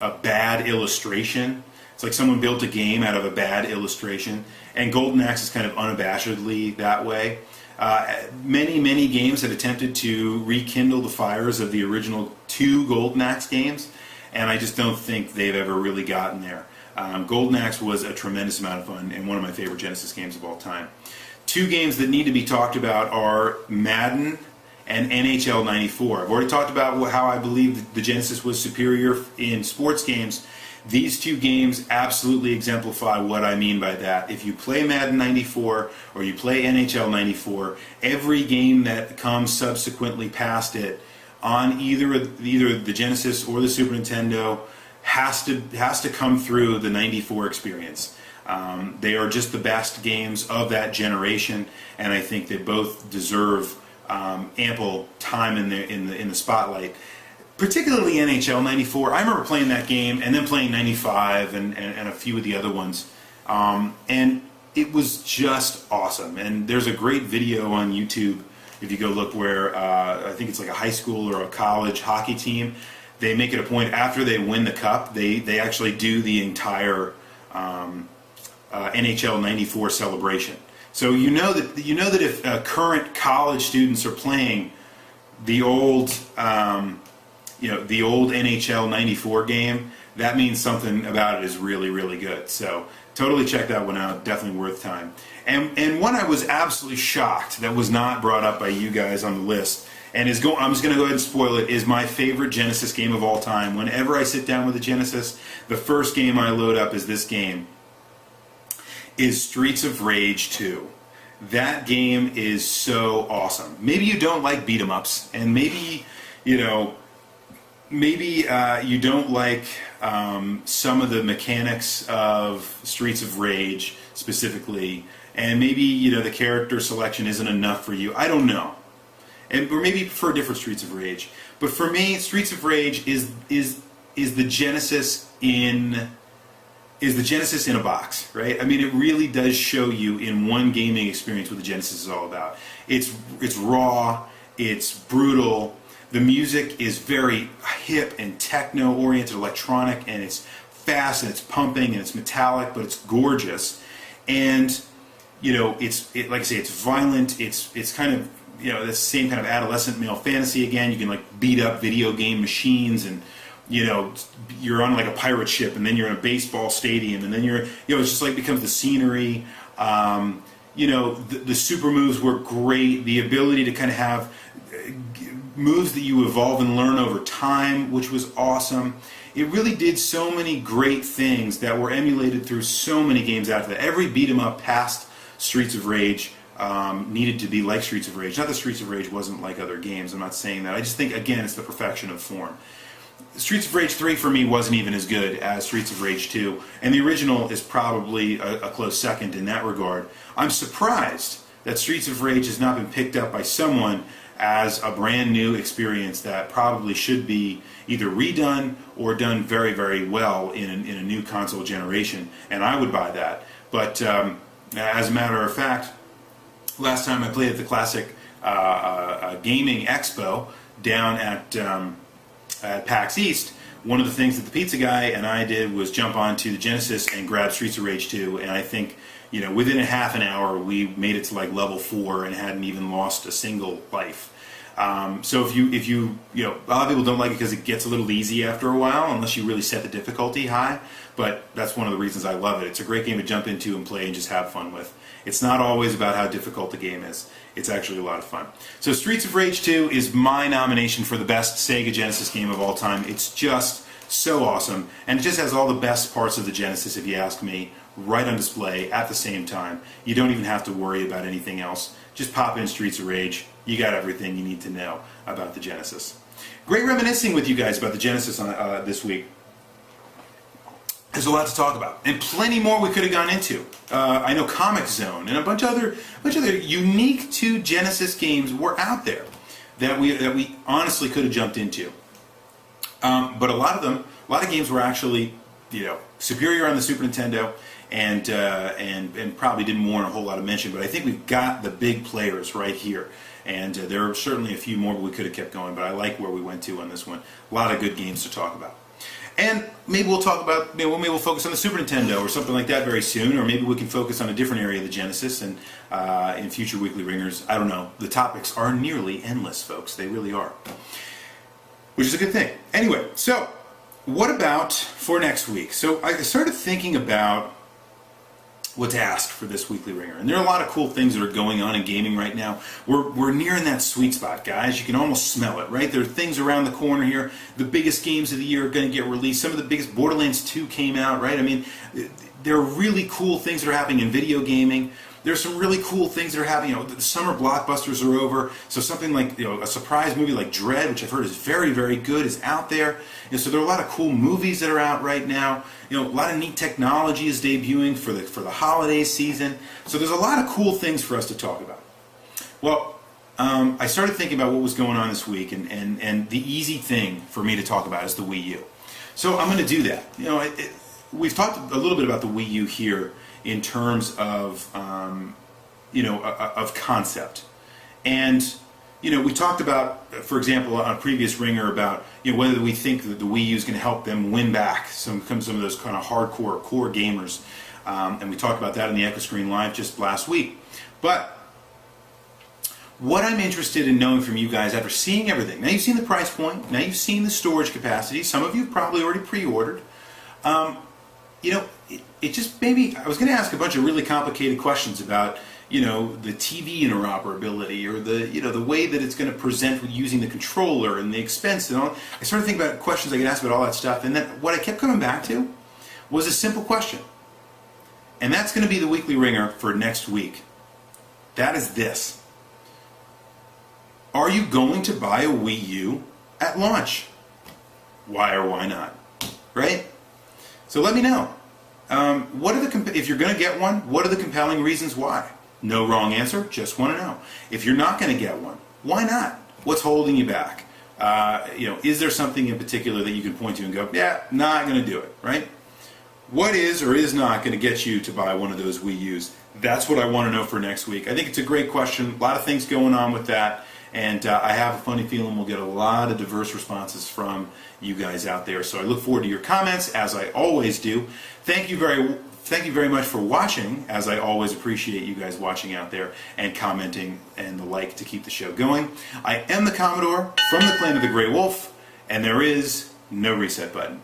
a bad illustration. It's like someone built a game out of a bad illustration, and Golden Axe is kind of unabashedly that way. Many games have attempted to rekindle the fires of the original 2 Golden Axe games, and I just don't think they've ever really gotten there. Golden Axe was a tremendous amount of fun and one of my favorite Genesis games of all time. 2 games that need to be talked about are Madden and NHL 94. I've already talked about how I believe the Genesis was superior in sports games. These 2 games absolutely exemplify what I mean by that. If you play Madden 94 or you play NHL 94, every game that comes subsequently past it on either the Genesis or the Super Nintendo has to come through the 94 experience. They are just the best games of that generation, and I think they both deserve ample time in the spotlight. Particularly NHL 94. I remember playing that game and then playing 95 and a few of the other ones. And it was just awesome. And there's a great video on YouTube, if you go look, where I think it's like a high school or a college hockey team. They make it a point after they win the cup, they actually do the entire NHL 94 celebration. So you know that if current college students are playing the old the old NHL 94 game, that means something about it is really, really good. So totally check that one out. Definitely worth time. And one I was absolutely shocked that was not brought up by you guys on the list, and I'm just going to go ahead and spoil it, is my favorite Genesis game of all time. Whenever I sit down with a Genesis, the first game I load up is this game, is Streets of Rage 2. That game is so awesome. Maybe you don't like beat-em-ups, and maybe, you don't like some of the mechanics of Streets of Rage specifically, and maybe the character selection isn't enough for you. I don't know, or maybe you prefer different Streets of Rage. But for me, Streets of Rage is the Genesis in a box, right? I mean, it really does show you in one gaming experience what the Genesis is all about. It's raw, it's brutal. The music is very hip and techno-oriented, electronic, and it's fast and it's pumping and it's metallic, but it's gorgeous. And like I say, it's violent. It's kind of the same kind of adolescent male fantasy again. You can like beat up video game machines, and you're on like a pirate ship, and then you're in a baseball stadium, and then it's just like becomes the scenery. The super moves were great. The ability to kind of have moves that you evolve and learn over time, which was awesome. It really did so many great things that were emulated through so many games after that. Every beat 'em up past Streets of Rage needed to be like Streets of Rage. Not that Streets of Rage wasn't like other games, I'm not saying that. I just think, again, it's the perfection of form. Streets of Rage 3 for me wasn't even as good as Streets of Rage 2, and the original is probably a close second in that regard. I'm surprised that Streets of Rage has not been picked up by someone as a brand new experience that probably should be either redone or done very, very well in a new console generation, and I would buy that. But as a matter of fact, last time I played at the Classic Gaming Expo down at PAX East, one of the things that the pizza guy and I did was jump onto the Genesis and grab Streets of Rage 2, and I think within a half an hour we made it to like level 4 and hadn't even lost a single life. So if you a lot of people don't like it because it gets a little easy after a while unless you really set the difficulty high, but that's one of the reasons I love it. It's a great game to jump into and play and just have fun with. It's not always about how difficult the game is. It's actually a lot of fun. So Streets of Rage 2 is my nomination for the best Sega Genesis game of all time. It's just so awesome, and it just has all the best parts of the Genesis, if you ask me, right on display at the same time. You don't even have to worry about anything else. Just pop in Streets of Rage. You got everything you need to know about the Genesis. Great reminiscing with you guys about the Genesis this week. There's a lot to talk about, and plenty more we could have gone into. I know Comic Zone and a bunch of other unique to Genesis games were out there that we honestly could have jumped into. But a lot of games were actually superior on the Super Nintendo, and probably didn't warrant a whole lot of mention. But I think we've got the big players right here, and there are certainly a few more we could have kept going. But I like where we went to on this one. A lot of good games to talk about. And maybe we'll talk about, maybe we'll focus on the Super Nintendo or something like that very soon, or maybe we can focus on a different area of the Genesis and in future Weekly Ringers. I don't know. The topics are nearly endless, folks. They really are. Which is a good thing. Anyway, so what about for next week? So I started thinking about what to ask for this Weekly Ringer. And there are a lot of cool things that are going on in gaming right now. We're nearing that sweet spot, guys. You can almost smell it, right? There are things around the corner here. The biggest games of the year are going to get released. Some of the biggest, Borderlands 2 came out, right? I mean, there are really cool things that are happening in video gaming. There's some really cool things that are happening. You know, the summer blockbusters are over, so something like, you know, a surprise movie like Dread, which I've heard is very, very good, is out there. And so there are a lot of cool movies that are out right now. You know, a lot of neat technology is debuting for the holiday season. So there's a lot of cool things for us to talk about. Well, I started thinking about what was going on this week, and the easy thing for me to talk about is the Wii U. So I'm going to do that. You know, we've talked a little bit about the Wii U here in terms of, you know, of concept. And, you know, we talked about, for example, on a previous Ringer about, you know, whether we think that the Wii U is going to help them win back some of those kind of hardcore core gamers. And we talked about that in the Echo Screen Live just last week. But what I'm interested in knowing from you guys after seeing everything, now you've seen the price point, now you've seen the storage capacity, some of you probably already pre-ordered. You know, it just maybe, I was going to ask a bunch of really complicated questions about, you know, the TV interoperability or the, you know, the way that it's going to present with using the controller and the expense and all. I started thinking about questions I could ask about all that stuff, and then what I kept coming back to was a simple question. And that's going to be the Weekly Ringer for next week. That is this. Are you going to buy a Wii U at launch? Why or why not? Right? So let me know. What are the if you're going to get one, what are the compelling reasons why? No wrong answer, just want to know. If you're not going to get one, why not? What's holding you back? You know, is there something in particular that you can point to and go, yeah, not going to do it, right? What is or is not going to get you to buy one of those Wii U's? That's what I want to know for next week. I think it's a great question. A lot of things going on with that. And I have a funny feeling we'll get a lot of diverse responses from you guys out there. So I look forward to your comments, as I always do. Thank you very much for watching, as I always appreciate you guys watching out there and commenting and the like to keep the show going. I am the Commodore from the clan of the Grey Wolf, and there is no reset button.